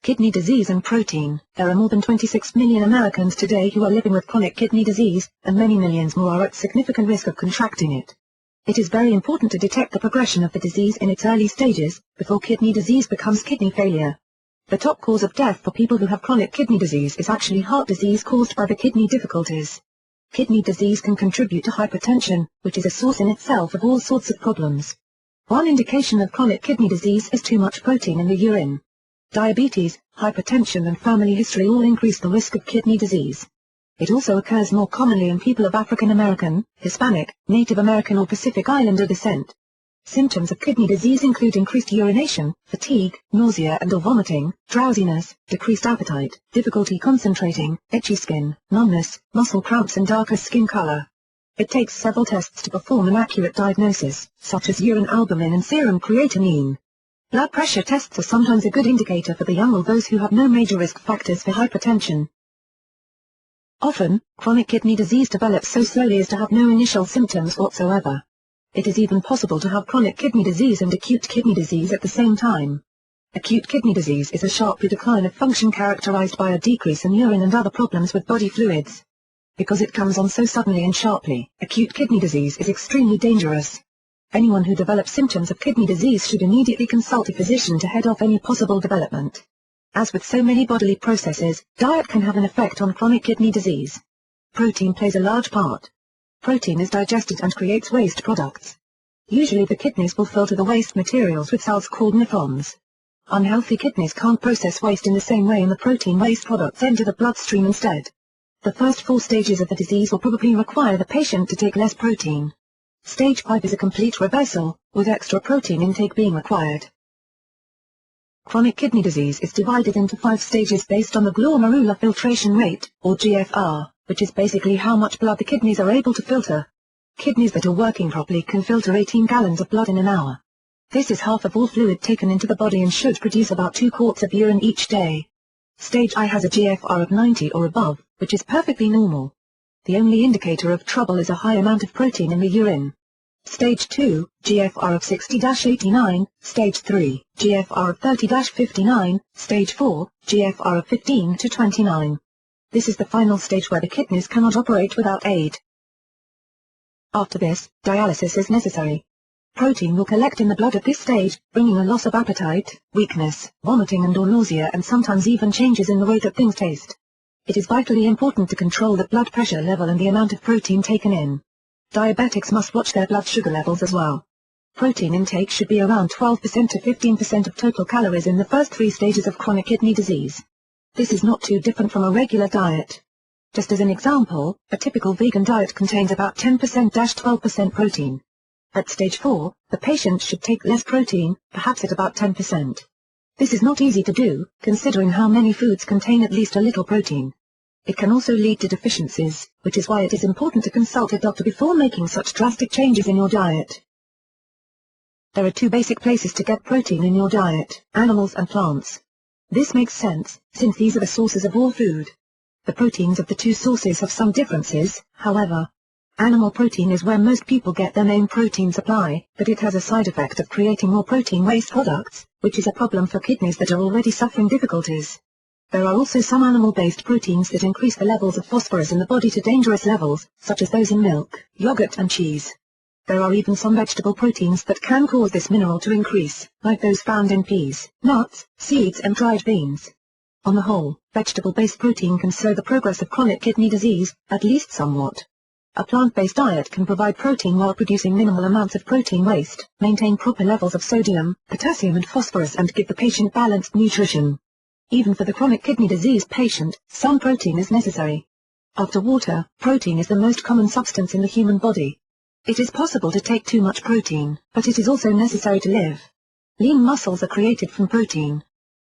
Kidney disease and protein. There are more than 26 million Americans today who are living with chronic kidney disease, and many millions more are at significant risk of contracting it. It is very important to detect the progression of the disease in its early stages, before kidney disease becomes kidney failure. The top cause of death for people who have chronic kidney disease is actually heart disease caused by the kidney difficulties. Kidney disease can contribute to hypertension, which is a source in itself of all sorts of problems. One indication of chronic kidney disease is too much protein in the urine. Diabetes, hypertension and family history all increase the risk of kidney disease. It also occurs more commonly in people of African American, Hispanic, Native American or Pacific Islander descent. Symptoms of kidney disease include increased urination, fatigue, nausea and or vomiting, drowsiness, decreased appetite, difficulty concentrating, itchy skin, numbness, muscle cramps and darker skin color. It takes several tests to perform an accurate diagnosis, such as urine albumin and serum creatinine. Blood pressure tests are sometimes a good indicator for the young or those who have no major risk factors for hypertension. Often, chronic kidney disease develops so slowly as to have no initial symptoms whatsoever. It is even possible to have chronic kidney disease and acute kidney disease at the same time. Acute kidney disease is a sharp decline of function characterized by a decrease in urine and other problems with body fluids. Because it comes on so suddenly and sharply, acute kidney disease is extremely dangerous. Anyone who develops symptoms of kidney disease should immediately consult a physician to head off any possible development. As with so many bodily processes, diet can have an effect on chronic kidney disease. Protein plays a large part. Protein is digested and creates waste products. Usually the kidneys will filter the waste materials with cells called nephrons. Unhealthy kidneys can't process waste in the same way and the protein waste products enter the bloodstream instead. The first 4 stages of the disease will probably require the patient to take less protein. Stage 5 is a complete reversal, with extra protein intake being required. Chronic kidney disease is divided into 5 stages based on the glomerular filtration rate, or GFR, which is basically how much blood the kidneys are able to filter. Kidneys that are working properly can filter 18 gallons of blood in an hour. This is half of all fluid taken into the body and should produce about 2 quarts of urine each day. Stage I has a GFR of 90 or above, which is perfectly normal. The only indicator of trouble is a high amount of protein in the urine. Stage 2, GFR of 60-89, Stage 3, GFR of 30-59, Stage 4, GFR of 15-29. This is the final stage where the kidneys cannot operate without aid. After this, dialysis is necessary. Protein will collect in the blood at this stage, bringing a loss of appetite, weakness, vomiting and or nausea and sometimes even changes in the way that things taste. It is vitally important to control the blood pressure level and the amount of protein taken in. Diabetics must watch their blood sugar levels as well. Protein intake should be around 12% to 15% of total calories in the first 3 stages of chronic kidney disease. This is not too different from a regular diet. Just as an example, a typical vegan diet contains about 10%-12% protein. At stage 4, the patient should take less protein, perhaps at about 10%. This is not easy to do, considering how many foods contain at least a little protein. It can also lead to deficiencies, which is why it is important to consult a doctor before making such drastic changes in your diet. There are 2 basic places to get protein in your diet, animals and plants. This makes sense, since these are the sources of all food. The proteins of the 2 sources have some differences, however. Animal protein is where most people get their main protein supply, but it has a side effect of creating more protein waste products, which is a problem for kidneys that are already suffering difficulties. There are also some animal-based proteins that increase the levels of phosphorus in the body to dangerous levels, such as those in milk, yogurt and cheese. There are even some vegetable proteins that can cause this mineral to increase, like those found in peas, nuts, seeds and dried beans. On the whole, vegetable-based protein can slow the progress of chronic kidney disease, at least somewhat. A plant-based diet can provide protein while producing minimal amounts of protein waste, maintain proper levels of sodium, potassium and phosphorus and give the patient balanced nutrition. Even for the chronic kidney disease patient, some protein is necessary. After water, protein is the most common substance in the human body. It is possible to take too much protein, but it is also necessary to live. Lean muscles are created from protein.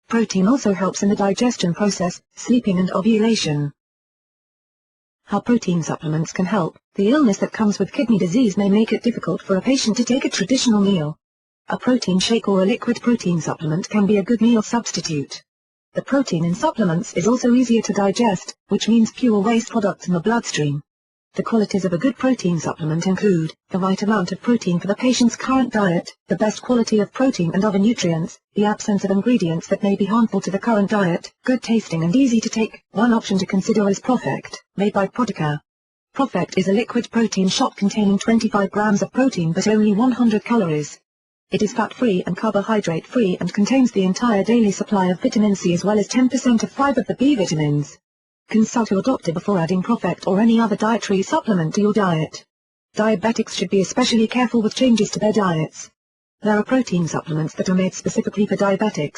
Protein also helps in the digestion process, sleeping and ovulation. How protein supplements can help. The illness that comes with kidney disease may make it difficult for a patient to take a traditional meal. A protein shake or a liquid protein supplement can be a good meal substitute. The protein in supplements is also easier to digest, which means fewer waste products in the bloodstream. The qualities of a good protein supplement include the right amount of protein for the patient's current diet, the best quality of protein and other nutrients, the absence of ingredients that may be harmful to the current diet, good tasting and easy to take. One option to consider is ProfectR, made by Protica. ProfectR is a liquid protein shot containing 25 grams of protein but only 100 calories. It is fat-free and carbohydrate-free and contains the entire daily supply of vitamin C as well as 10% of 5 of the B vitamins. Consult your doctor before adding ProfectR or any other dietary supplement to your diet. Diabetics should be especially careful with changes to their diets. There are protein supplements that are made specifically for diabetics.